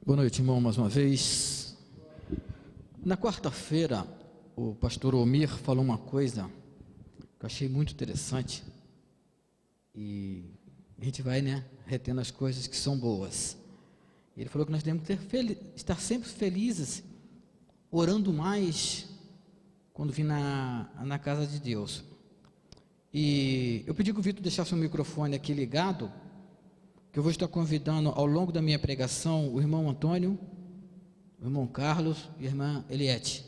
Boa noite, irmão, mais uma vez. Na quarta-feira, o pastor Omir falou uma coisa que eu achei muito interessante, e a gente vai, retendo as coisas que são boas. Ele falou que nós temos que estar sempre felizes, orando mais, quando vir na casa de Deus. E eu pedi que o Vitor deixasse o microfone aqui ligado, que eu vou estar convidando ao longo da minha pregação o irmão Antônio, o irmão Carlos e a irmã Eliette.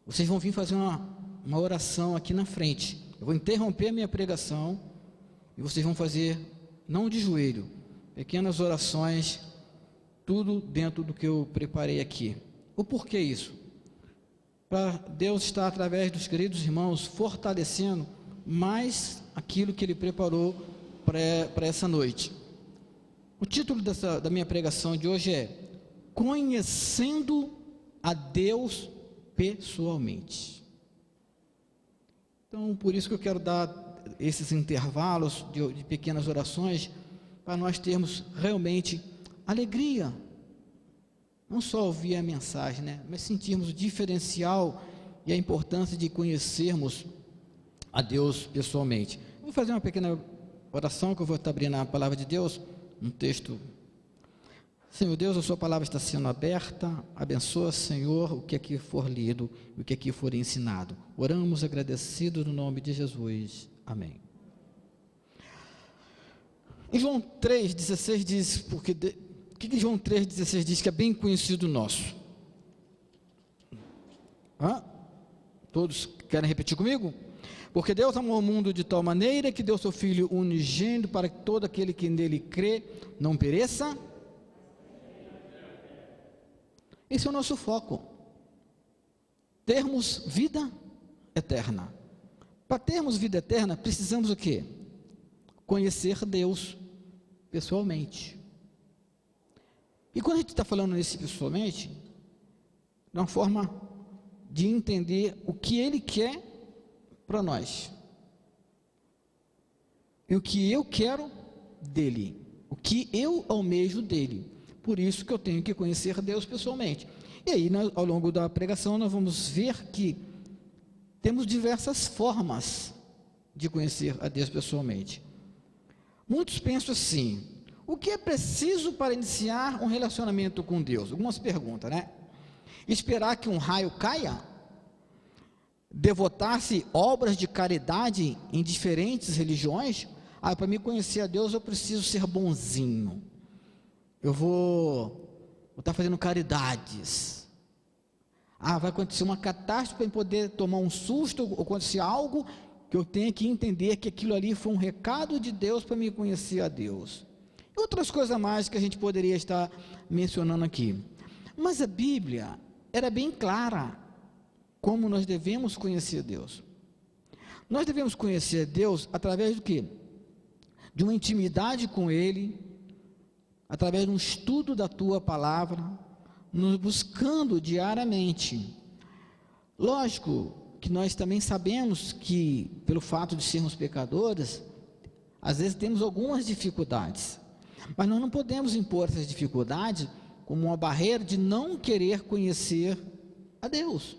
Vocês vão vir fazer uma oração aqui na frente. Eu vou interromper a minha pregação e vocês vão fazer, não de joelho, pequenas orações, tudo dentro do que eu preparei aqui. O porquê isso? Para Deus estar, através dos queridos irmãos, fortalecendo mais aquilo que Ele preparou para essa noite. O título da minha pregação de hoje é Conhecendo a Deus pessoalmente. Então, por isso que eu quero dar esses intervalos de pequenas orações, para nós termos realmente alegria, não só ouvir a mensagem, mas sentirmos o diferencial e a importância de conhecermos a Deus pessoalmente. Eu vou fazer uma pequena oração, que eu vou estar abrindo a palavra de Deus, um texto. Senhor Deus, a sua palavra está sendo aberta, abençoa, Senhor, o que aqui for lido, o que aqui for ensinado. Oramos agradecidos no nome de Jesus, amém. Em João 3,16 diz, o que João 3,16 diz que é bem conhecido nosso? Todos querem repetir comigo? Porque Deus amou o mundo de tal maneira que deu seu Filho unigênito para que todo aquele que nele crê não pereça. Esse é o nosso foco, termos vida eterna. Para termos vida eterna, precisamos o quê? Conhecer Deus pessoalmente. E quando a gente está falando nisso pessoalmente, de uma forma de entender o que Ele quer para nós, e o que eu quero dEle, o que eu almejo dEle. Por isso que eu tenho que conhecer Deus pessoalmente. E aí, ao longo da pregação, nós vamos ver que temos diversas formas de conhecer a Deus pessoalmente. Muitos pensam assim: o que é preciso para iniciar um relacionamento com Deus? Algumas perguntas, Esperar que um raio caia? Devotar-se obras de caridade em diferentes religiões? Para me conhecer a Deus eu preciso ser bonzinho. Eu vou estar fazendo caridades. Vai acontecer uma catástrofe para eu poder tomar um susto, ou acontecer algo que eu tenha que entender que aquilo ali foi um recado de Deus para me conhecer a Deus. E outras coisas mais que a gente poderia estar mencionando aqui. Mas a Bíblia era bem clara como nós devemos conhecer Deus. Nós devemos conhecer Deus através do quê? De uma intimidade com Ele, através de um estudo da Tua Palavra, nos buscando diariamente. Lógico que nós também sabemos que, pelo fato de sermos pecadores, às vezes temos algumas dificuldades, mas nós não podemos impor essas dificuldades como uma barreira de não querer conhecer a Deus.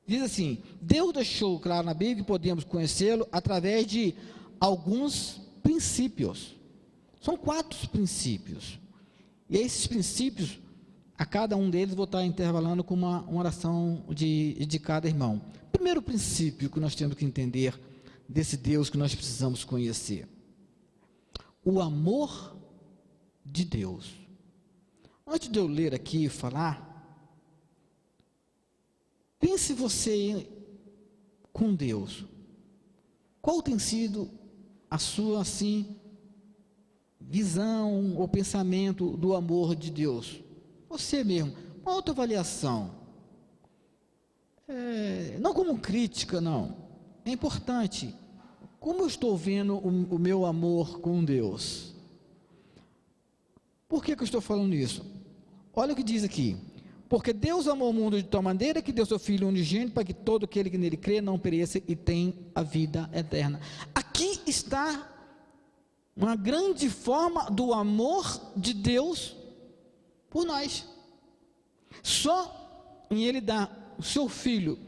Diz assim: Deus deixou claro na Bíblia que podemos conhecê-lo através de alguns princípios. São 4 princípios. E esses princípios, a cada um deles vou estar intervalando com uma oração de cada irmão. Primeiro princípio que nós temos que entender desse Deus que nós precisamos conhecer: o amor de Deus. Antes de eu ler aqui e falar, pense você com Deus. Qual tem sido a sua, visão ou pensamento do amor de Deus? Você mesmo, uma autoavaliação. Não como crítica, não. É importante. Como eu estou vendo o meu amor com Deus? Por que eu estou falando isso? Olha o que diz aqui: porque Deus amou o mundo de tal maneira que deu seu Filho unigênito para que todo aquele que nele crê não pereça e tenha a vida eterna. Aqui está uma grande forma do amor de Deus por nós. Só em ele dar o seu filho,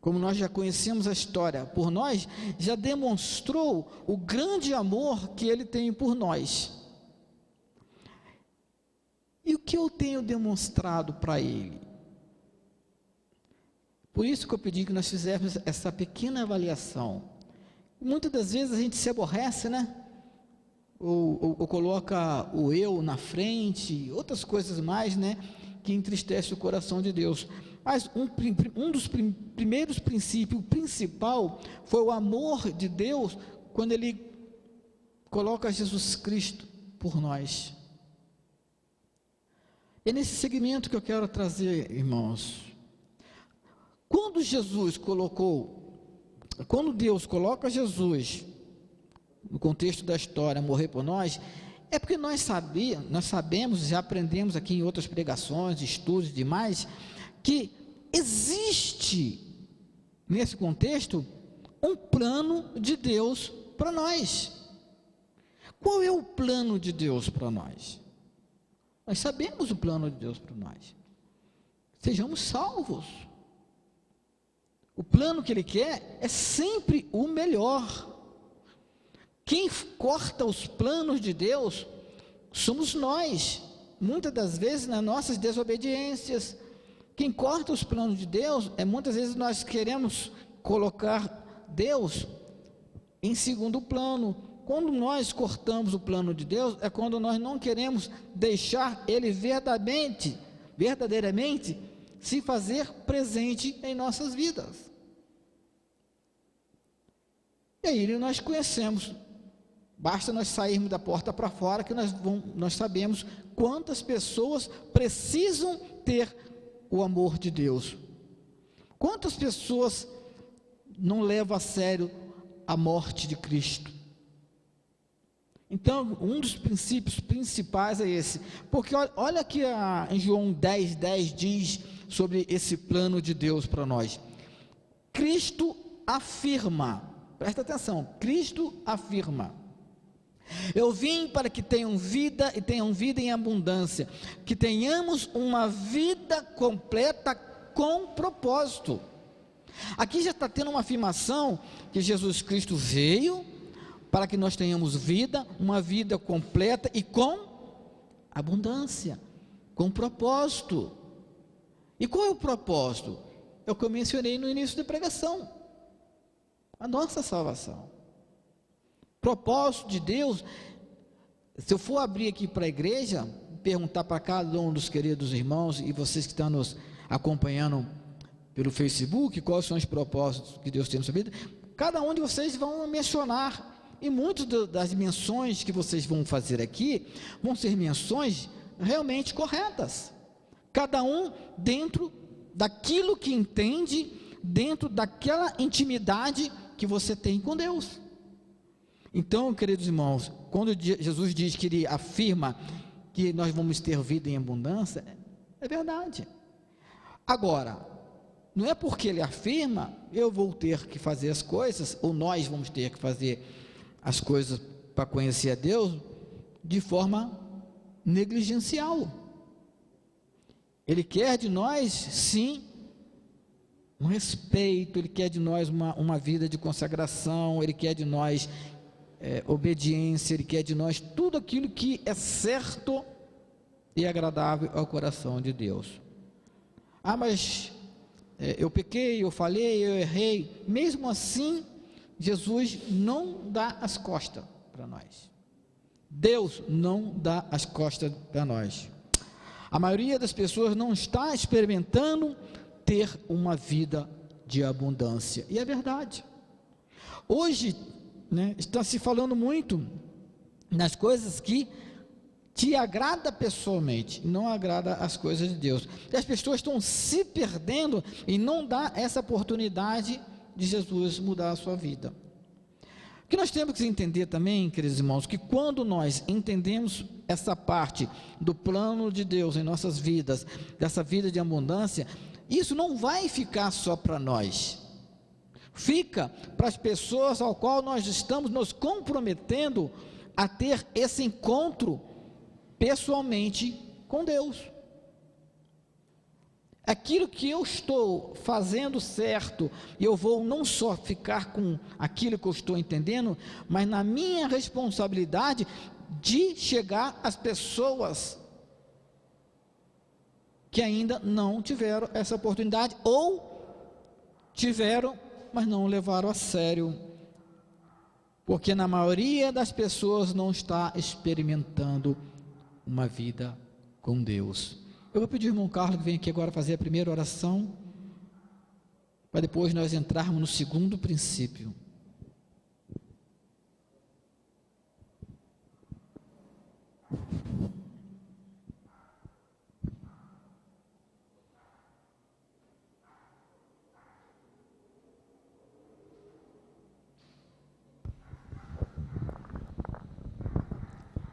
como nós já conhecemos a história, por nós, já demonstrou o grande amor que ele tem por nós. E o que eu tenho demonstrado para ele? Por isso que eu pedi que nós fizéssemos essa pequena avaliação. Muitas das vezes a gente se aborrece, né? Ou coloca o eu na frente, outras coisas mais, né? Que entristece o coração de Deus. Mas um dos primeiros princípios, o principal, foi o amor de Deus, quando ele coloca Jesus Cristo por nós. É nesse segmento que eu quero trazer, irmãos. Quando Deus coloca Jesus, no contexto da história, morrer por nós, é porque nós sabemos, já aprendemos aqui em outras pregações, estudos e demais, que existe, nesse contexto, um plano de Deus para nós. Qual é o plano de Deus para nós? Nós sabemos o plano de Deus para nós. Sejamos salvos. O plano que Ele quer é sempre o melhor. Quem corta os planos de Deus somos nós. Muitas das vezes nas nossas desobediências. Quem corta os planos de Deus muitas vezes nós queremos colocar Deus em segundo plano. Quando nós cortamos o plano de Deus, é quando nós não queremos deixar Ele verdadeiramente se fazer presente em nossas vidas. E aí nós conhecemos, basta nós sairmos da porta para fora, que nós sabemos quantas pessoas precisam ter o amor de Deus. Quantas pessoas não levam a sério a morte de Cristo? Então, um dos princípios principais é esse, porque olha que em João 10:10 diz sobre esse plano de Deus para nós. Cristo afirma, presta atenção, Cristo afirma: eu vim para que tenham vida e tenham vida em abundância, que tenhamos uma vida completa com propósito. Aqui já está tendo uma afirmação que Jesus Cristo veio para que nós tenhamos vida, uma vida completa e com abundância, com propósito. E qual é o propósito? É o que eu mencionei no início da pregação: a nossa salvação. Propósito de Deus, se eu for abrir aqui para a igreja, perguntar para cada um dos queridos irmãos e vocês que estão nos acompanhando pelo Facebook, quais são os propósitos que Deus tem na sua vida, cada um de vocês vão mencionar. E muitas das menções que vocês vão fazer aqui, vão ser menções realmente corretas, cada um dentro daquilo que entende, dentro daquela intimidade que você tem com Deus. Então, queridos irmãos, quando Jesus diz que Ele afirma que nós vamos ter vida em abundância, é verdade. Agora, não é porque Ele afirma, eu vou ter que fazer as coisas, ou nós vamos ter que fazer as coisas para conhecer a Deus de forma negligencial. Ele quer de nós, sim, um respeito, Ele quer de nós uma vida de consagração, Ele quer de nós obediência, Ele quer de nós tudo aquilo que é certo e agradável ao coração de Deus. Mas eu pequei, eu falhei, eu errei. Mesmo assim, Jesus não dá as costas para nós. Deus não dá as costas para nós. A maioria das pessoas não está experimentando ter uma vida de abundância. E é verdade. Hoje, está se falando muito nas coisas que te agrada pessoalmente, não agrada as coisas de Deus. E as pessoas estão se perdendo e não dá essa oportunidade de Jesus mudar a sua vida. O que nós temos que entender também, queridos irmãos, que quando nós entendemos essa parte do plano de Deus em nossas vidas, dessa vida de abundância, isso não vai ficar só para nós, fica para as pessoas ao qual nós estamos nos comprometendo a ter esse encontro pessoalmente com Deus. Aquilo que eu estou fazendo certo, e eu vou não só ficar com aquilo que eu estou entendendo, mas na minha responsabilidade de chegar às pessoas que ainda não tiveram essa oportunidade, ou tiveram, mas não levaram a sério, porque na maioria das pessoas não está experimentando uma vida com Deus. Eu vou pedir ao irmão Carlos que venha aqui agora fazer a primeira oração, para depois nós entrarmos no segundo princípio.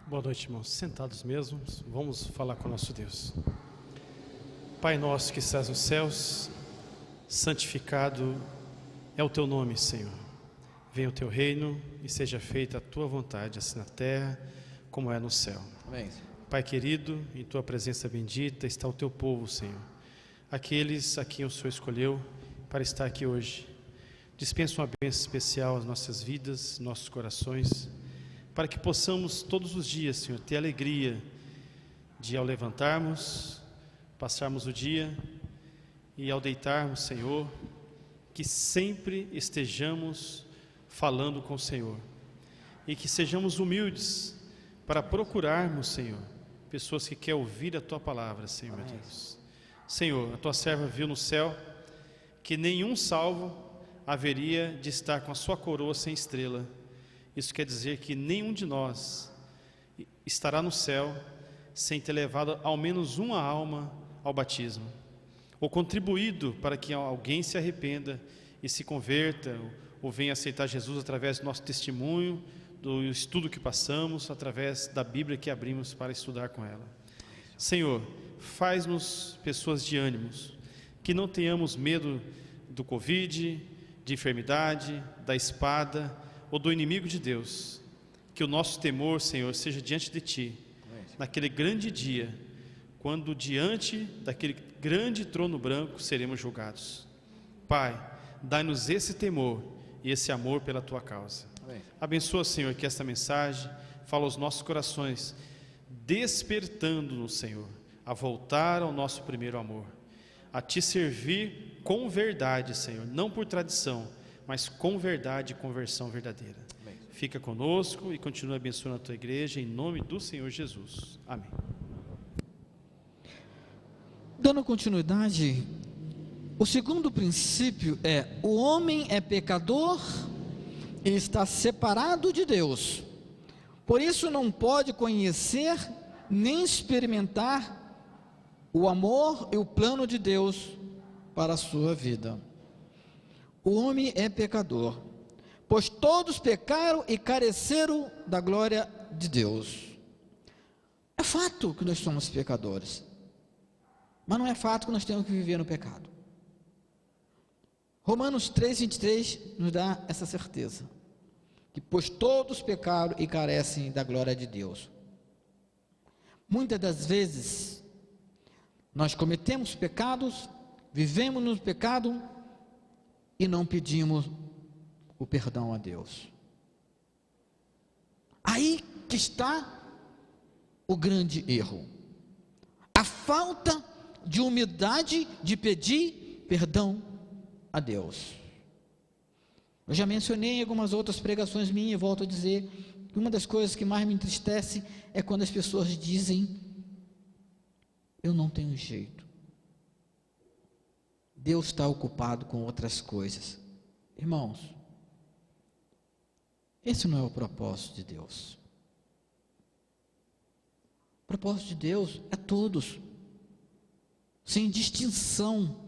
Boa noite, irmãos. Sentados mesmos, vamos falar com o nosso Deus. Pai nosso que estás nos céus, santificado é o teu nome, Senhor. Venha o teu reino e seja feita a tua vontade, assim na terra como é no céu. Amém. Pai querido, em tua presença bendita está o teu povo, Senhor. Aqueles a quem o Senhor escolheu para estar aqui hoje. Dispensa uma bênção especial às nossas vidas, nossos corações, para que possamos todos os dias, Senhor, ter alegria de ao levantarmos, passarmos o dia e ao deitarmos, Senhor, que sempre estejamos falando com o Senhor e que sejamos humildes para procurarmos, Senhor, pessoas que querem ouvir a Tua palavra, Senhor, meu Deus. Senhor, a Tua serva viu no céu que nenhum salvo haveria de estar com a sua coroa sem estrela. Isso quer dizer que nenhum de nós estará no céu sem ter levado ao menos uma alma ao batismo, ou contribuído para que alguém se arrependa e se converta, ou venha aceitar Jesus através do nosso testemunho, do estudo que passamos, através da Bíblia que abrimos para estudar com ela. Senhor, faz-nos pessoas de ânimos, que não tenhamos medo do Covid, de enfermidade, da espada, ou do inimigo de Deus. Que o nosso temor, Senhor, seja diante de Ti, naquele grande dia, quando diante daquele grande trono branco seremos julgados. Pai, dai-nos esse temor e esse amor pela Tua causa. Amém. Abençoa, Senhor, que esta mensagem fala aos nossos corações, despertando-nos, Senhor, a voltar ao nosso primeiro amor, a Te servir com verdade, Senhor, não por tradição, mas com verdade e conversão verdadeira. Amém. Fica conosco e continua abençoando a Tua igreja, em nome do Senhor Jesus. Amém. Dando continuidade, o segundo princípio é: o homem é pecador, ele está separado de Deus, por isso não pode conhecer nem experimentar o amor e o plano de Deus para a sua vida. O homem é pecador, pois todos pecaram e careceram da glória de Deus. É fato que nós somos pecadores, mas não é fato que nós temos que viver no pecado. Romanos 3:23 nos dá essa certeza, que pois todos pecaram e carecem da glória de Deus. Muitas das vezes nós cometemos pecados, vivemos no pecado e não pedimos o perdão a Deus. Aí que está o grande erro, a falta de humildade de pedir perdão a Deus. Eu já mencionei em algumas outras pregações minhas, e volto a dizer que uma das coisas que mais me entristece é quando as pessoas dizem: eu não tenho jeito, Deus está ocupado com outras coisas. Irmãos, esse não é o propósito de Deus. O propósito de Deus é todos, sem distinção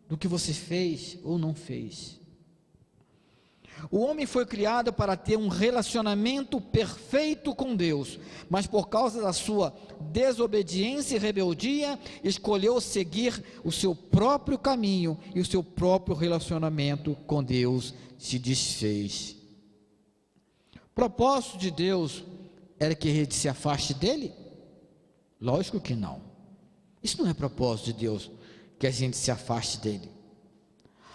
do que você fez ou não fez. O homem foi criado para ter um relacionamento perfeito com Deus, mas por causa da sua desobediência e rebeldia, escolheu seguir o seu próprio caminho e o seu próprio relacionamento com Deus se desfez. O propósito de Deus era que a gente se afaste dele? Lógico que não. Isso não é propósito de Deus, que a gente se afaste dele.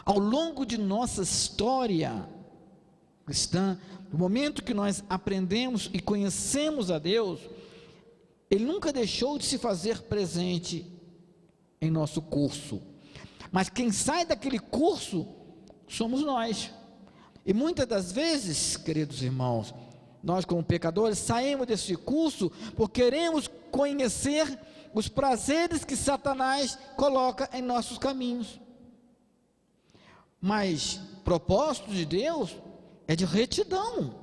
Ao longo de nossa história cristã, no momento que nós aprendemos e conhecemos a Deus, Ele nunca deixou de se fazer presente em nosso curso. Mas quem sai daquele curso somos nós. E muitas das vezes, queridos irmãos, nós como pecadores saímos desse curso porque queremos conhecer os prazeres que Satanás coloca em nossos caminhos. Mas propósito de Deus é de retidão.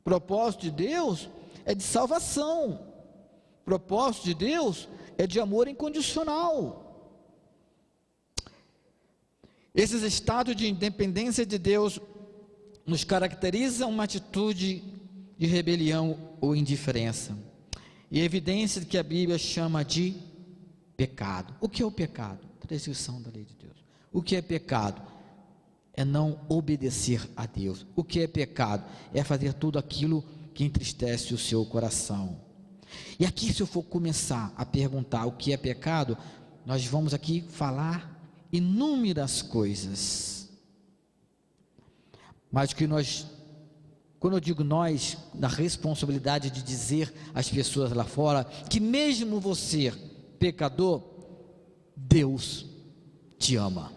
Propósito de Deus é de salvação. Propósito de Deus é de amor incondicional. Esses estados de independência de Deus nos caracterizam uma atitude de rebelião ou indiferença. E evidência que a Bíblia chama de pecado. O que é o pecado? Transgressão da lei de Deus. O que é pecado? É não obedecer a Deus. O que é pecado? É fazer tudo aquilo que entristece o seu coração. E aqui, se eu for começar a perguntar o que é pecado, nós vamos aqui falar inúmeras coisas. Mas o que nós, quando eu digo nós, na responsabilidade de dizer às pessoas lá fora, que mesmo você, pecador, Deus te ama.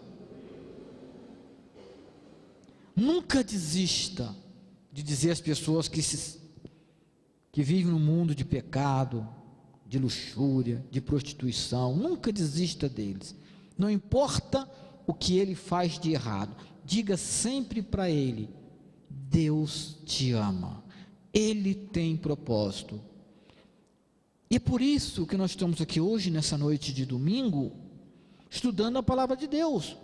Nunca desista de dizer às pessoas que vivem num mundo de pecado, de luxúria, de prostituição, nunca desista deles. Não importa o que ele faz de errado, diga sempre para ele: Deus te ama, Ele tem propósito. E é por isso que nós estamos aqui hoje, nessa noite de domingo, estudando a palavra de Deus,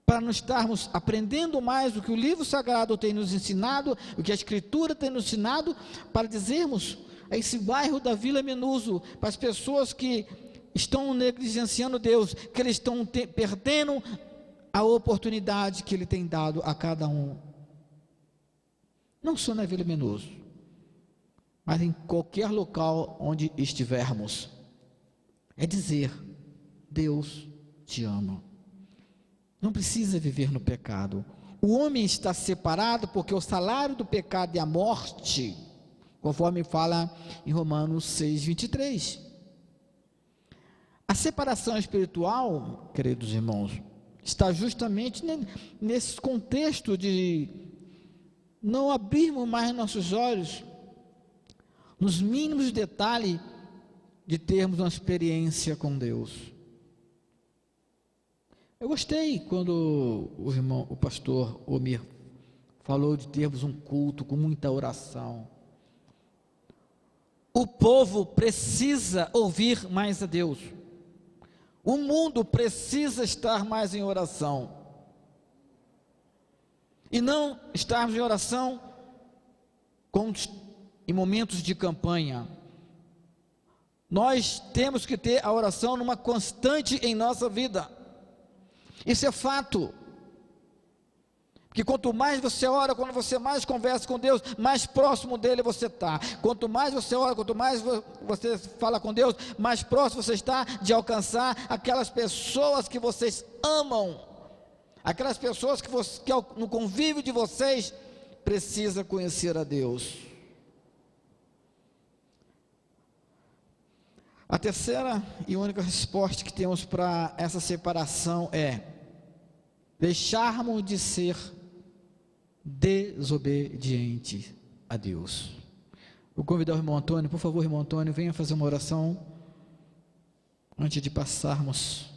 para nós estarmos aprendendo mais o que o livro sagrado tem nos ensinado, o que a Escritura tem nos ensinado, para dizermos a esse bairro da Vila Menuso, para as pessoas que estão negligenciando Deus, que eles estão perdendo a oportunidade que Ele tem dado a cada um. Não só na Vila Menuso, mas em qualquer local onde estivermos, é dizer: Deus te ama. Não precisa viver no pecado. O homem está separado porque o salário do pecado é a morte, conforme fala em Romanos 6:23. A separação espiritual, queridos irmãos, está justamente nesse contexto de não abrirmos mais nossos olhos nos mínimos detalhes de termos uma experiência com Deus. Eu gostei quando o pastor Omir falou de termos um culto com muita oração. O povo precisa ouvir mais a Deus. O mundo precisa estar mais em oração. E não estarmos em oração em momentos de campanha. Nós temos que ter a oração numa constante em nossa vida. Isso é fato. Porque quanto mais você ora, quando você mais conversa com Deus, mais próximo dele você está. Quanto mais você ora, quanto mais você fala com Deus, mais próximo você está de alcançar aquelas pessoas que vocês amam. Aquelas pessoas que no convívio de vocês precisa conhecer a Deus. A terceira e única resposta que temos para essa separação é deixarmos de ser desobedientes a Deus. Vou convidar o irmão Antônio, por favor, irmão Antônio, venha fazer uma oração antes de passarmos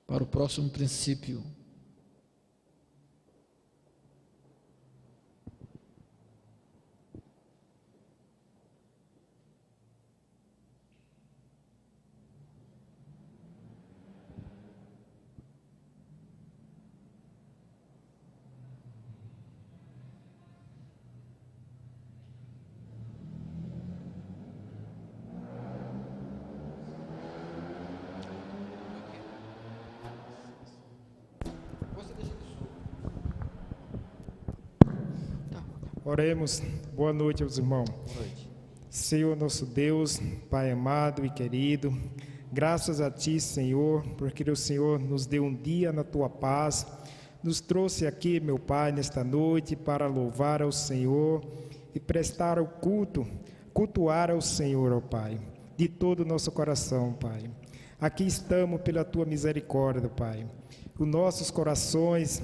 para o próximo princípio. Oremos. Boa noite aos irmãos. Boa noite. Senhor nosso Deus, Pai amado e querido, graças a Ti, Senhor, porque o Senhor nos deu um dia na Tua paz, nos trouxe aqui, meu Pai, nesta noite para louvar ao Senhor e prestar o culto, cultuar ao Senhor, ó Pai, de todo o nosso coração, Pai. Aqui estamos pela Tua misericórdia, Pai. Os nossos corações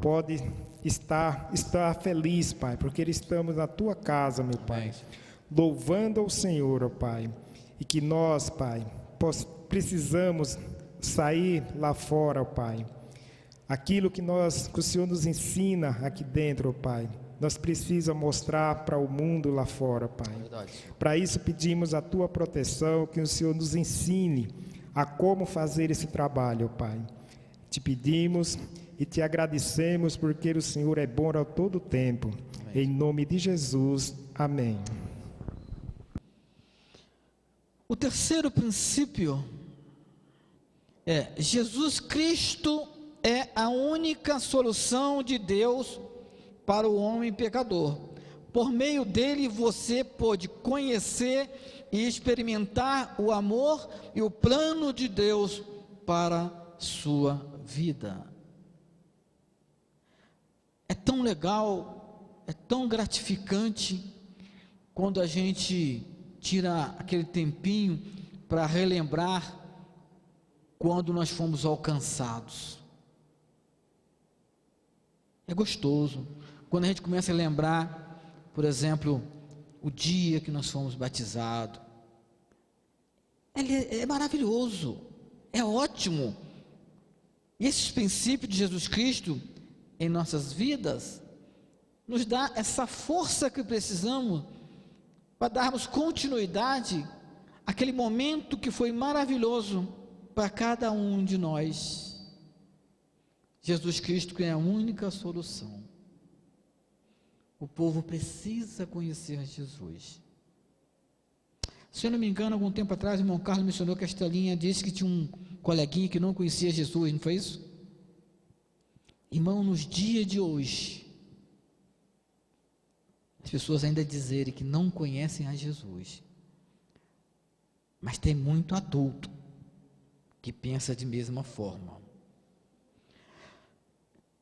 podem estar felizes, Pai, porque estamos na Tua casa, meu Pai, louvando ao Senhor, ó Pai, e que nós, Pai, precisamos sair lá fora, ó Pai. Aquilo que o Senhor nos ensina aqui dentro, ó Pai, nós precisamos mostrar para o mundo lá fora, Pai. Para isso pedimos a Tua proteção, que o Senhor nos ensine a como fazer esse trabalho, ó Pai. Te pedimos e te agradecemos porque o Senhor é bom a todo tempo. Amém. Em nome de Jesus, amém. O terceiro princípio é: Jesus Cristo é a única solução de Deus para o homem pecador. Por meio dele você pode conhecer e experimentar o amor e o plano de Deus para a sua vida. É tão legal, é tão gratificante quando a gente tira aquele tempinho para relembrar quando nós fomos alcançados. É gostoso quando a gente começa a lembrar, por exemplo, o dia que nós fomos batizados. É maravilhoso, é ótimo. E esses princípios de Jesus Cristo em nossas vidas nos dá essa força que precisamos para darmos continuidade àquele momento que foi maravilhoso para cada um de nós. Jesus Cristo é a única solução. O povo precisa conhecer Jesus. Se eu não me engano, algum tempo atrás, o irmão Carlos mencionou que a Estelinha disse que tinha um coleguinha que não conhecia Jesus, não foi isso? Irmão, nos dias de hoje, as pessoas ainda dizerem que não conhecem a Jesus, mas tem muito adulto que pensa de mesma forma.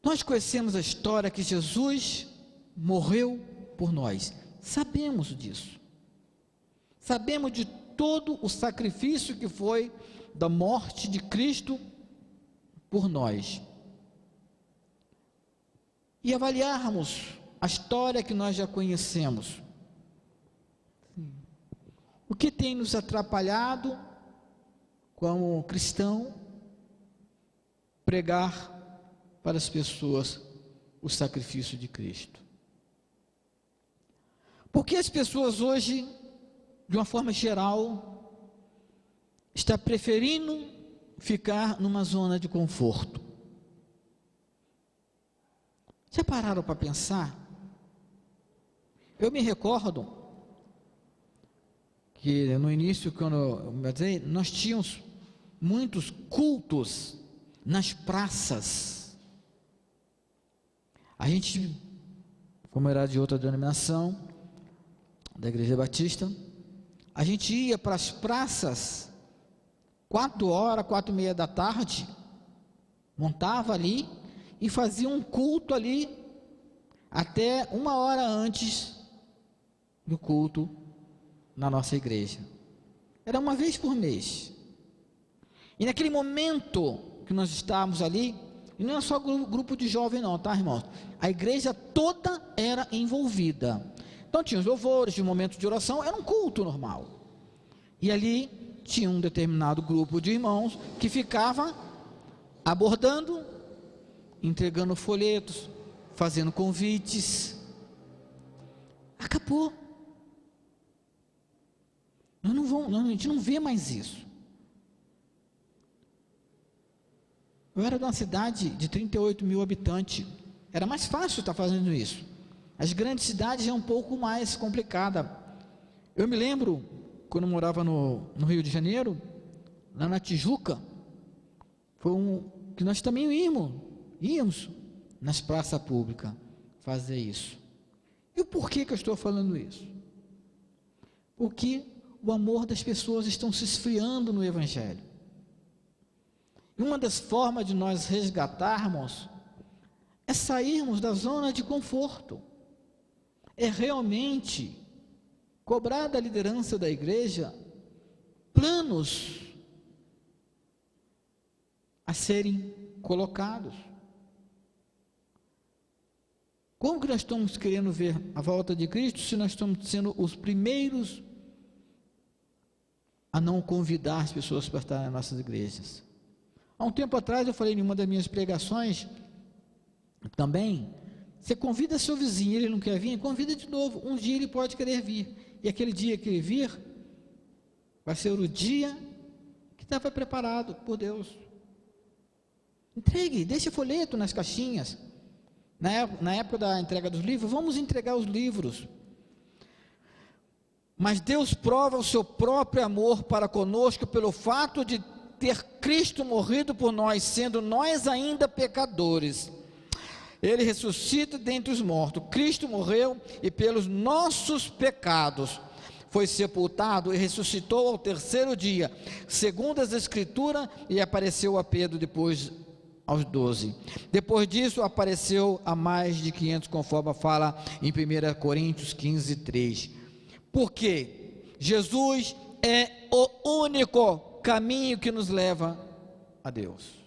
Nós conhecemos a história que Jesus morreu por nós, sabemos disso, sabemos de todo o sacrifício que foi da morte de Cristo por nós, e avaliarmos a história que nós já conhecemos. O que tem nos atrapalhado como cristão pregar para as pessoas o sacrifício de Cristo? Porque as pessoas hoje, de uma forma geral, estão preferindo ficar numa zona de conforto. Já pararam para pensar? Eu me recordo que no início, quando nós tínhamos muitos cultos nas praças. A gente, como era de outra denominação, da Igreja Batista, a gente ia para as praças 4h, 4h30 da tarde, montava ali e fazia um culto ali até 1h antes do culto na nossa igreja. Era uma vez por mês. E naquele momento que nós estávamos ali, e não é só grupo de jovens não, tá, irmãos? A igreja toda era envolvida. Então tinha os louvores, tinha um momento de oração, era um culto normal. E ali tinha um determinado grupo de irmãos que ficava abordando, entregando folhetos, fazendo convites. Acabou. A gente não vê mais isso. Eu era de uma cidade de 38 mil habitantes. Era mais fácil estar fazendo isso. As grandes cidades é um pouco mais complicada. Eu me lembro, quando eu morava no Rio de Janeiro, lá na Tijuca, que nós também íamos nas praças públicas fazer isso. E o porquê que eu estou falando isso? porque o amor das pessoas estão se esfriando no Evangelho. E uma das formas de nós resgatarmos é sairmos da zona de conforto, é realmente cobrar da liderança da igreja planos a serem colocados. Como que nós estamos querendo ver a volta de Cristo se nós estamos sendo os primeiros a não convidar as pessoas para estar nas nossas igrejas? Há um tempo atrás eu falei em uma das minhas pregações também, você convida seu vizinho, ele não quer vir, convida de novo, um dia ele pode querer vir, e aquele dia que ele vir, vai ser o dia que estava preparado por Deus. Entregue, deixe folheto nas caixinhas, na época da entrega dos livros, vamos entregar os livros, mas Deus prova o seu próprio amor para conosco, pelo fato de ter Cristo morrido por nós, sendo nós ainda pecadores, Ele ressuscita dentre os mortos. Cristo morreu e pelos nossos pecados foi sepultado e ressuscitou ao terceiro dia, segundo as Escrituras, e apareceu a Pedro depois aos 12. Depois disso apareceu a mais de 500, conforme fala em 1 Coríntios 15, 3. Porque Jesus é o único caminho que nos leva a Deus.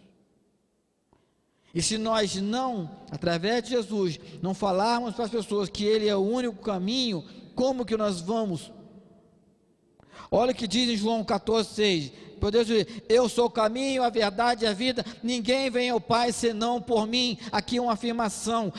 E se nós não, através de Jesus, não falarmos para as pessoas que Ele é o único caminho, como que nós vamos? Olha o que diz em João 14, 6. Deus diz: eu sou o caminho, a verdade e a vida, ninguém vem ao Pai senão por mim. Aqui é uma afirmação.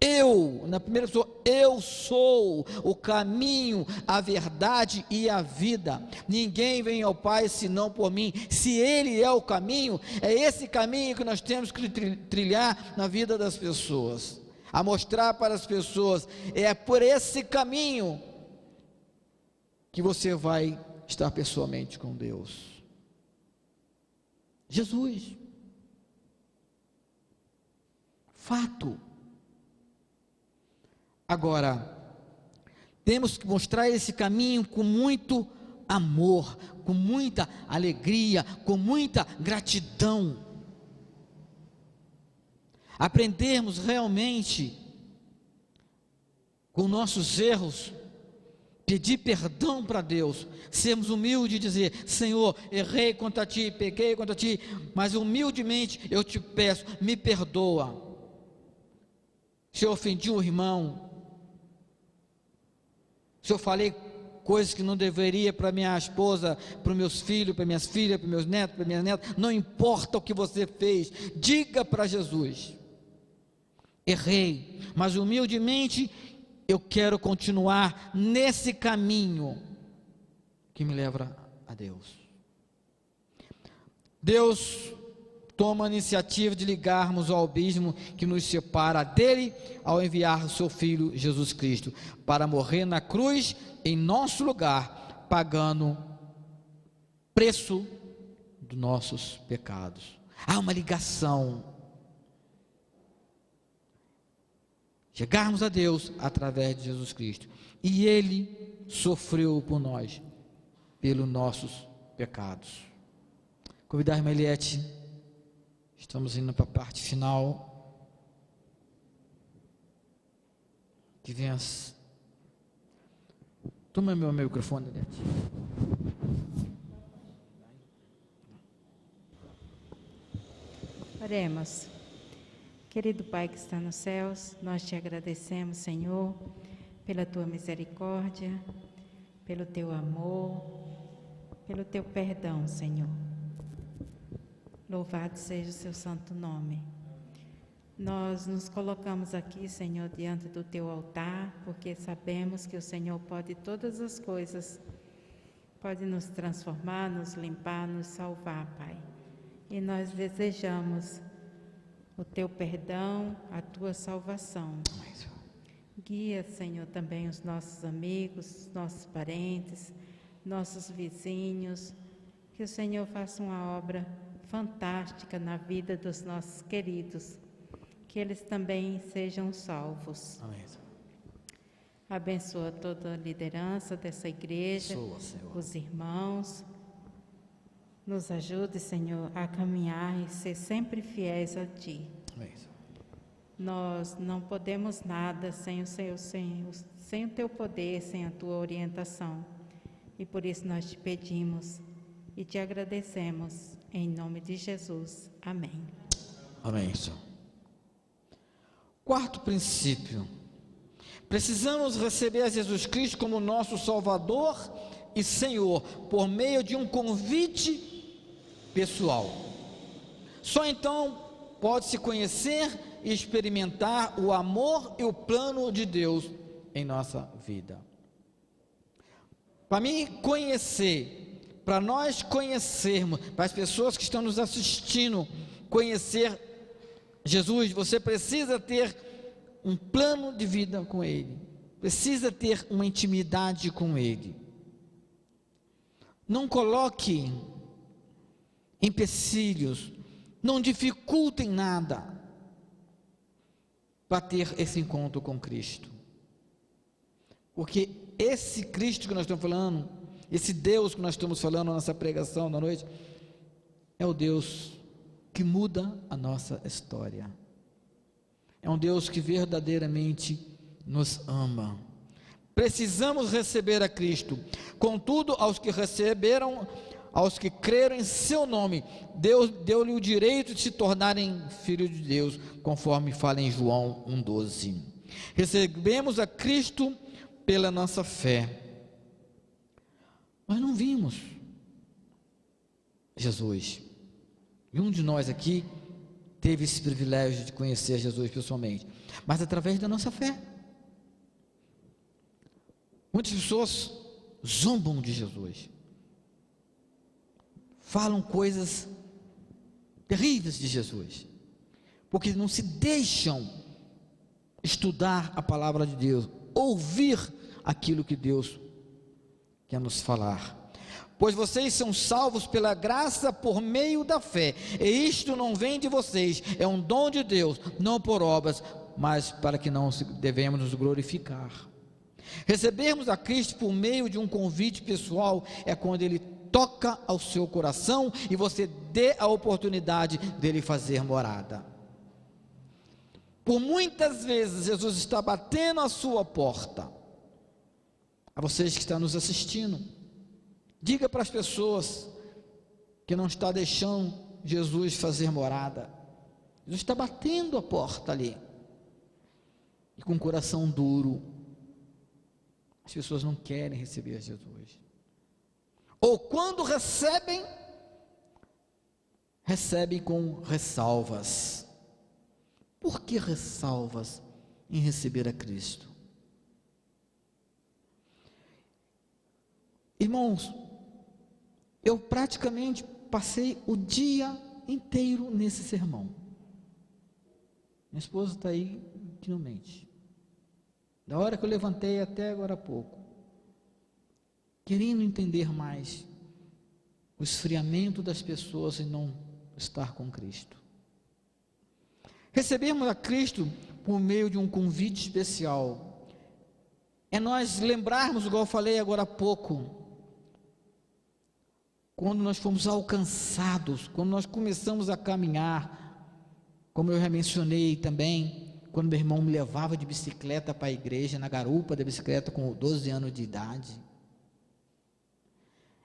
Eu, na primeira pessoa, eu sou o caminho, a verdade e a vida. Ninguém vem ao Pai senão por mim. Se Ele é o caminho, é esse caminho que nós temos que trilhar na vida das pessoas, a mostrar para as pessoas. É por esse caminho que você vai estar pessoalmente com Deus. Jesus. Fato. Agora, temos que mostrar esse caminho com muito amor, com muita alegria, com muita gratidão. Aprendermos realmente com nossos erros, pedir perdão para Deus, sermos humildes e dizer: Senhor, errei contra Ti, pequei contra Ti, mas humildemente eu te peço, me perdoa. Se eu ofendi o irmão, se eu falei coisas que não deveria para minha esposa, para os meus filhos, para minhas filhas, para meus netos, para minhas netas, não importa o que você fez, diga para Jesus: errei, mas humildemente eu quero continuar nesse caminho que me leva a Deus. Deus toma a iniciativa de ligarmos ao abismo que nos separa dele, ao enviar o seu Filho Jesus Cristo para morrer na cruz em nosso lugar, pagando preço dos nossos pecados. Há uma ligação. Chegarmos a Deus através de Jesus Cristo, e Ele sofreu por nós, pelos nossos pecados. Convidar a irmã Eliette, estamos indo para a parte final, que venha. Toma meu microfone, Eliette. Oremos. Querido Pai que está nos céus, nós te agradecemos, Senhor, pela tua misericórdia, pelo teu amor, pelo teu perdão, Senhor. Louvado seja o seu santo nome. Nós nos colocamos aqui, Senhor, diante do teu altar, porque sabemos que o Senhor pode todas as coisas, pode nos transformar, nos limpar, nos salvar, Pai. E nós desejamos o teu perdão, a tua salvação. Guia, Senhor, também os nossos amigos, nossos parentes, nossos vizinhos, que o Senhor faça uma obra fantástica na vida dos nossos queridos, que eles também sejam salvos. Amém. Abençoa toda a liderança dessa igreja, Abençoa, Senhor. os irmãos. Nos ajude, Senhor, a caminhar e ser sempre fiéis a Ti. Amém, Senhor. Nós não podemos nada sem o Teu poder, sem a Tua orientação. E por isso nós te pedimos e te agradecemos, em nome de Jesus. Amém. Amém, Senhor. Quarto princípio. Precisamos receber a Jesus Cristo como nosso Salvador e Senhor, por meio de um convite pessoal. Só então pode-se conhecer e experimentar o amor e o plano de Deus em nossa vida. Para mim conhecer, para nós conhecermos, para as pessoas que estão nos assistindo, conhecer Jesus, você precisa ter um plano de vida com Ele, precisa ter uma intimidade com Ele. Não coloque empecilhos, não dificultem nada para ter esse encontro com Cristo, porque esse Cristo que nós estamos falando, esse Deus que nós estamos falando nessa pregação da noite, é o Deus que muda a nossa história, é um Deus que verdadeiramente nos ama. Precisamos receber a Cristo. Contudo, aos que receberam, aos que creram em seu nome, Deus deu-lhe o direito de se tornarem filhos de Deus, conforme fala em João 1,12. Recebemos a Cristo pela nossa fé. Nós não vimos Jesus. Nenhum de nós aqui teve esse privilégio de conhecer Jesus pessoalmente, mas através da nossa fé. Muitas pessoas zombam de Jesus, falam coisas terríveis de Jesus, porque não se deixam estudar a palavra de Deus, ouvir aquilo que Deus quer nos falar. Pois vocês são salvos pela graça por meio da fé, e isto não vem de vocês, é um dom de Deus, não por obras, mas para que não devemos nos glorificar. Recebermos a Cristo por meio de um convite pessoal é quando Ele toca ao seu coração e você dê a oportunidade dele fazer morada. Por muitas vezes Jesus está batendo a sua porta. A vocês que estão nos assistindo, diga para as pessoas que não está deixando Jesus fazer morada. Jesus está batendo a porta ali, e com o coração duro, as pessoas não querem receber Jesus, ou quando recebem com ressalvas. Por que ressalvas em receber a Cristo? Irmãos, eu praticamente passei o dia inteiro nesse sermão. Minha esposa está aí que não mente. Da hora que eu levantei até agora há pouco, querendo entender mais o esfriamento das pessoas em não estar com Cristo. Recebermos a Cristo por meio de um convite especial é nós lembrarmos, igual eu falei agora há pouco, quando nós fomos alcançados, quando nós começamos a caminhar, como eu já mencionei também, quando meu irmão me levava de bicicleta para a igreja, na garupa da bicicleta com 12 anos de idade.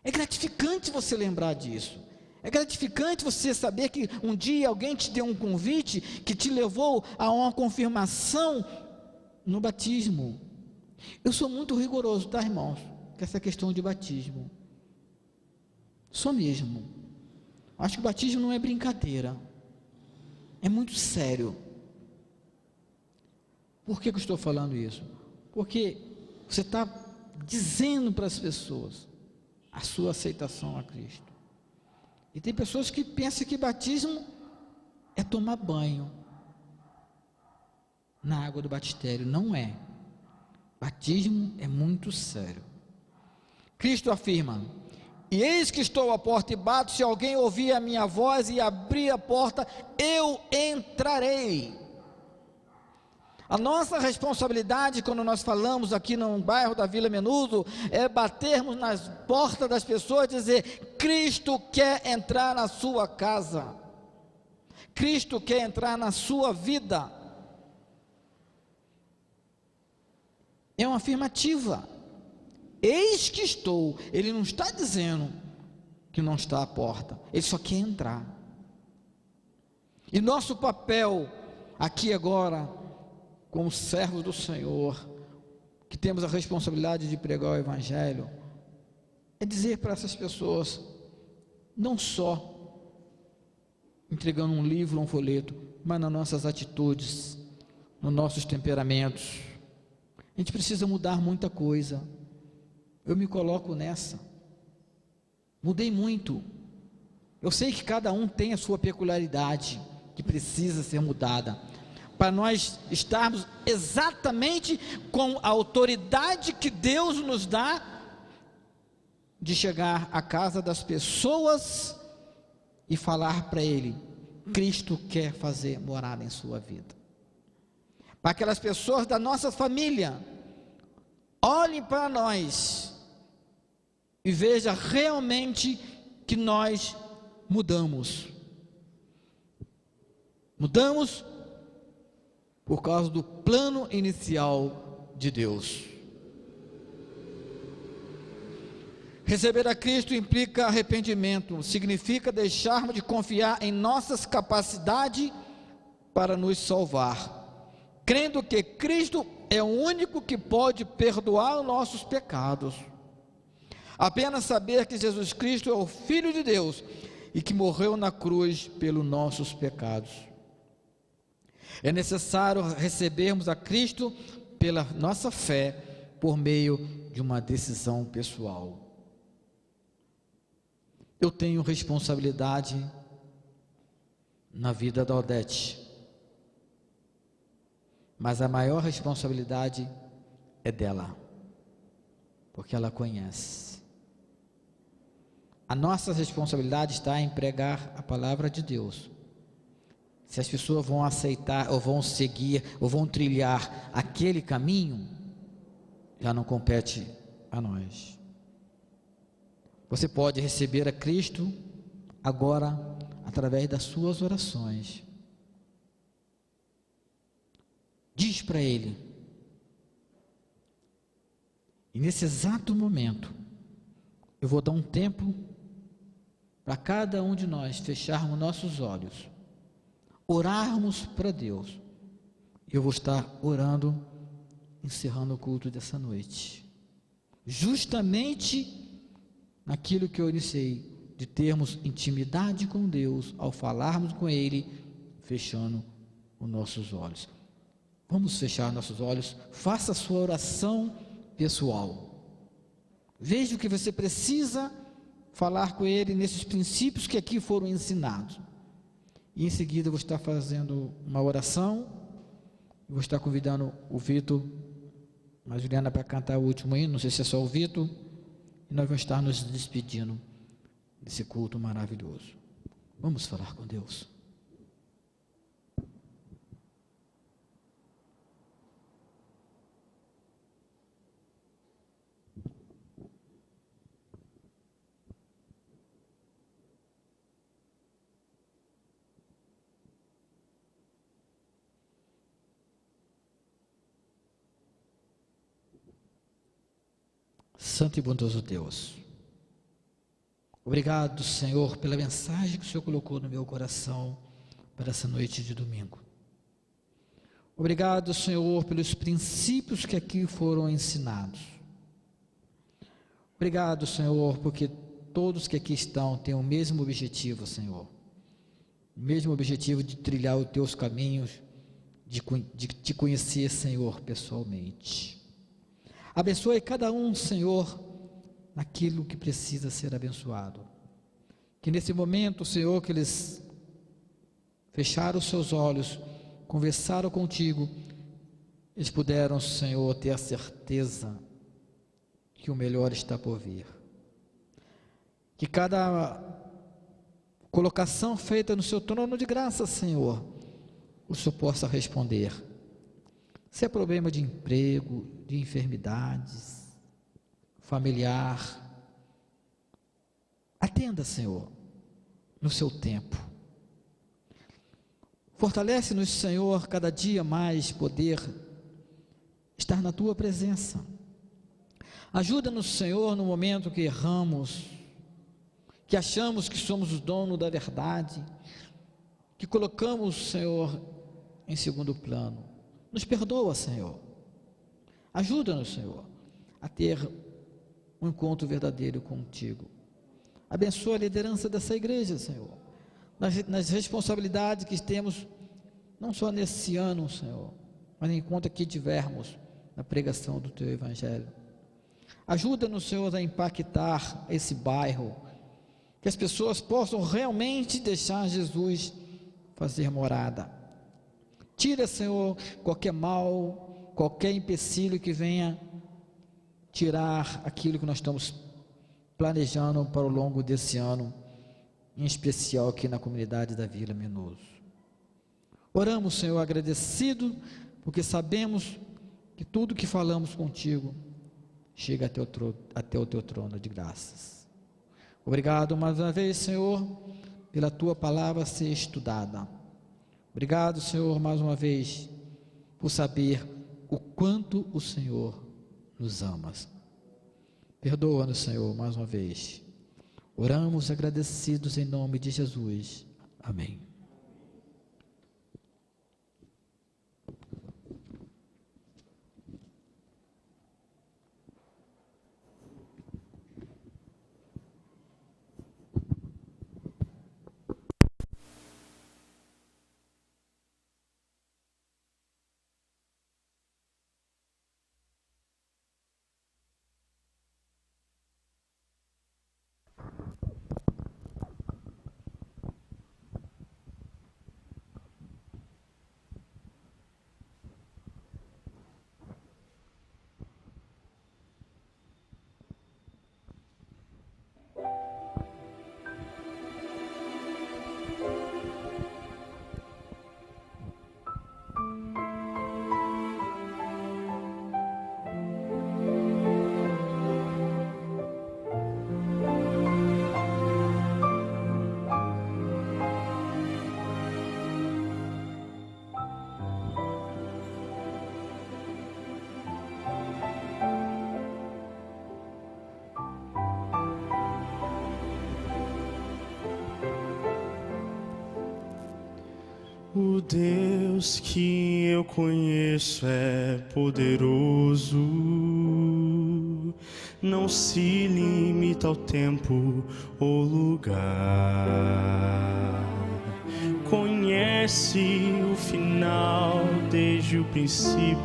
É gratificante você lembrar disso. É gratificante você saber que um dia alguém te deu um convite que te levou a uma confirmação no batismo. Eu sou muito rigoroso, tá, irmãos? Com essa questão de batismo. Sou mesmo. Acho que o batismo não é brincadeira. É muito sério. Por que eu estou falando isso? Porque você está dizendo para as pessoas a sua aceitação a Cristo. E tem pessoas que pensam que batismo é tomar banho na água do batistério. Não é. Batismo é muito sério. Cristo afirma: e eis que estou à porta e bato, se alguém ouvir a minha voz e abrir a porta, eu entrarei. A nossa responsabilidade, quando nós falamos aqui no bairro da Vila Menudo, é batermos nas portas das pessoas e dizer: Cristo quer entrar na sua casa, Cristo quer entrar na sua vida. É uma afirmativa. Eis que estou. Ele não está dizendo que não está à porta, ele só quer entrar. E nosso papel aqui agora, como servos do Senhor, que temos a responsabilidade de pregar o Evangelho, é dizer para essas pessoas, não só entregando um livro, um folheto, mas nas nossas atitudes, nos nossos temperamentos. A gente precisa mudar muita coisa. Eu me coloco nessa. Mudei muito. Eu sei que cada um tem a sua peculiaridade, que precisa ser mudada, para nós estarmos exatamente com a autoridade que Deus nos dá, de chegar à casa das pessoas e falar para ele: Cristo quer fazer morada em sua vida. Para aquelas pessoas da nossa família, olhem para nós e vejam realmente que nós mudamos. Mudamos por causa do plano inicial de Deus. Receber a Cristo implica arrependimento, significa deixarmos de confiar em nossas capacidades para nos salvar, crendo que Cristo é o único que pode perdoar os nossos pecados. Apenas saber que Jesus Cristo é o Filho de Deus e que morreu na cruz pelos nossos pecados. É necessário recebermos a Cristo pela nossa fé, por meio de uma decisão pessoal. Eu tenho responsabilidade na vida da Odete, mas a maior responsabilidade é dela, porque ela conhece. A nossa responsabilidade está em pregar a palavra de Deus. Se as pessoas vão aceitar, ou vão seguir, ou vão trilhar aquele caminho, já não compete a nós. Você pode receber a Cristo agora, através das suas orações. Diz para Ele, e nesse exato momento, eu vou dar um tempo para cada um de nós fecharmos nossos olhos, orarmos para Deus. Eu vou estar orando, encerrando o culto dessa noite, justamente naquilo que eu iniciei, de termos intimidade com Deus, ao falarmos com Ele, fechando os nossos olhos. Vamos fechar nossos olhos, faça a sua oração pessoal, veja o que você precisa falar com Ele nesses princípios que aqui foram ensinados, e em seguida eu vou estar fazendo uma oração, vou estar convidando o Vitor, a Juliana para cantar o último hino, não sei se é só o Vitor, e nós vamos estar nos despedindo desse culto maravilhoso. Vamos falar com Deus. Santo e bondoso Deus, obrigado, Senhor, pela mensagem que o Senhor colocou no meu coração para essa noite de domingo. Obrigado, Senhor, pelos princípios que aqui foram ensinados. Obrigado, Senhor, porque todos que aqui estão têm o mesmo objetivo, Senhor, o mesmo objetivo de trilhar os teus caminhos, de te conhecer, Senhor, pessoalmente. Abençoe cada um, Senhor, naquilo que precisa ser abençoado. Que nesse momento, Senhor, que eles fecharam os seus olhos, conversaram contigo, eles puderam, Senhor, ter a certeza que o melhor está por vir. Que cada colocação feita no seu trono de graça, Senhor, o Senhor possa responder. Se é problema de emprego, de enfermidades, familiar, atenda, Senhor, no seu tempo. Fortalece-nos, Senhor, cada dia mais poder estar na Tua presença. Ajuda-nos, Senhor, no momento que erramos, que achamos que somos o dono da verdade, que colocamos, Senhor, em segundo plano. Nos perdoa, Senhor. Ajuda-nos, Senhor, a ter um encontro verdadeiro contigo. Abençoa a liderança dessa igreja, Senhor, nas responsabilidades que temos, não só nesse ano, Senhor, mas enquanto que tivermos na pregação do Teu Evangelho. Ajuda-nos, Senhor, a impactar esse bairro, que as pessoas possam realmente deixar Jesus fazer morada. Tira, Senhor, qualquer mal, qualquer empecilho que venha tirar aquilo que nós estamos planejando para o longo desse ano, em especial aqui na comunidade da Vila Minoso. Oramos, Senhor, agradecido, porque sabemos que tudo que falamos contigo chega até o teu trono de graças. Obrigado mais uma vez, Senhor, pela tua palavra ser estudada. Obrigado, Senhor, mais uma vez, por saber o quanto o Senhor nos ama. Perdoa-nos, Senhor, mais uma vez. Oramos agradecidos em nome de Jesus. Amém. O Deus que eu conheço é poderoso, não se limita ao tempo ou lugar. Conhece o final desde o princípio,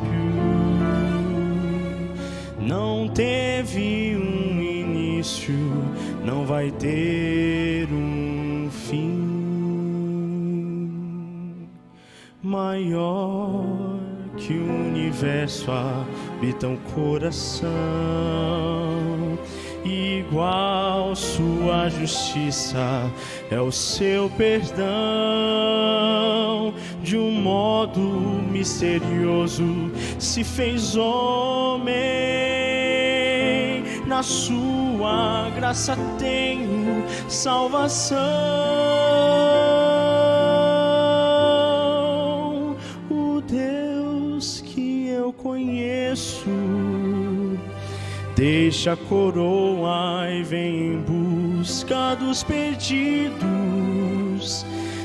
não teve um início, não vai ter um fim. Maior que o universo habita o coração, igual sua justiça é o seu perdão. De um modo misterioso se fez homem, na sua graça tenho salvação. Conheço, deixa a coroa e vem em busca dos perdidos.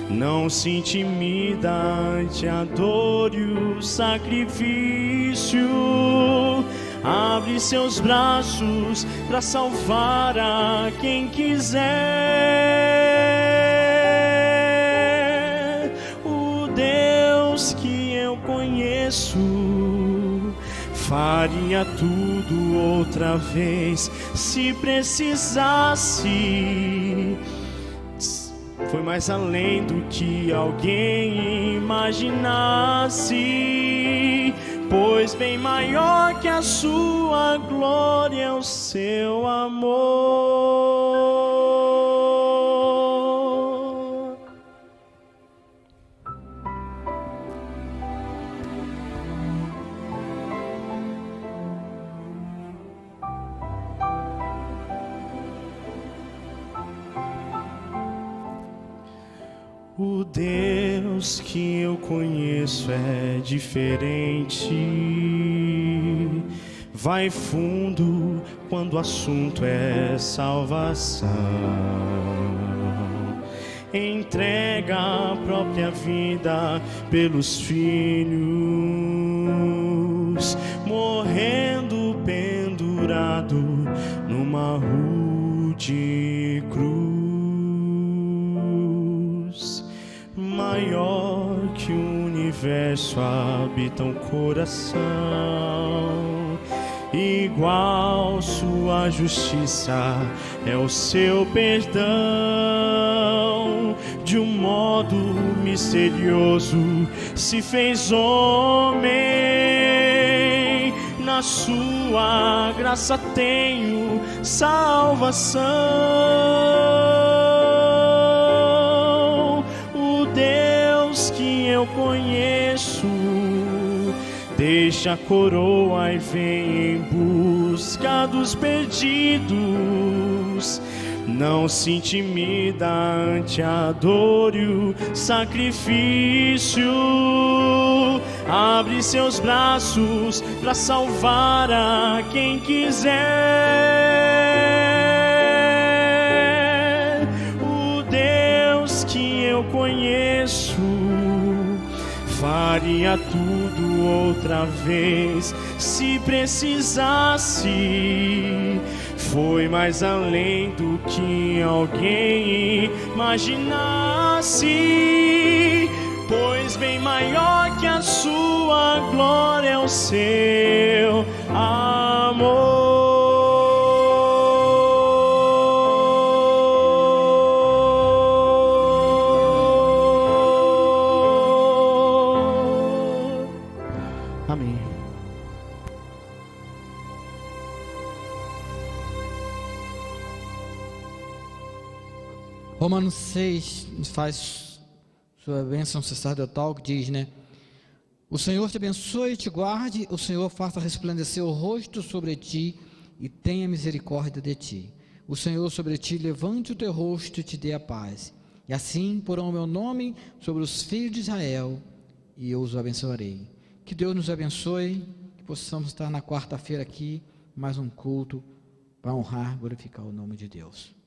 Não se intimida ante a dor e o sacrifício. Abre seus braços para salvar a quem quiser. O Deus que eu conheço faria tudo outra vez se precisasse. Foi mais além do que alguém imaginasse, pois bem maior que a sua glória é o seu amor. O Deus que eu conheço é diferente. Vai fundo quando o assunto é salvação. Entrega a própria vida pelos filhos, morrendo pendurado numa rude cruz. Maior que o universo habita um coração, igual sua justiça é o seu perdão. De um modo misterioso se fez homem, na sua graça tenho salvação. O Deus que eu conheço deixa a coroa e vem em busca dos perdidos. Não se intimida ante a dor e o sacrifício. Abre seus braços para salvar a quem quiser. O Deus que eu conheço faria tudo outra vez se precisasse. Foi mais além do que alguém imaginasse, pois bem maior que a sua glória é o seu amor. Amém. Romanos 6 faz sua bênção sacerdotal, que diz, né? O Senhor te abençoe e te guarde, o Senhor faça resplandecer o rosto sobre ti e tenha misericórdia de ti. O Senhor sobre ti levante o teu rosto e te dê a paz. E assim porão o meu nome sobre os filhos de Israel e eu os abençoarei. Que Deus nos abençoe, que possamos estar na quarta-feira aqui, mais um culto para honrar e glorificar o nome de Deus.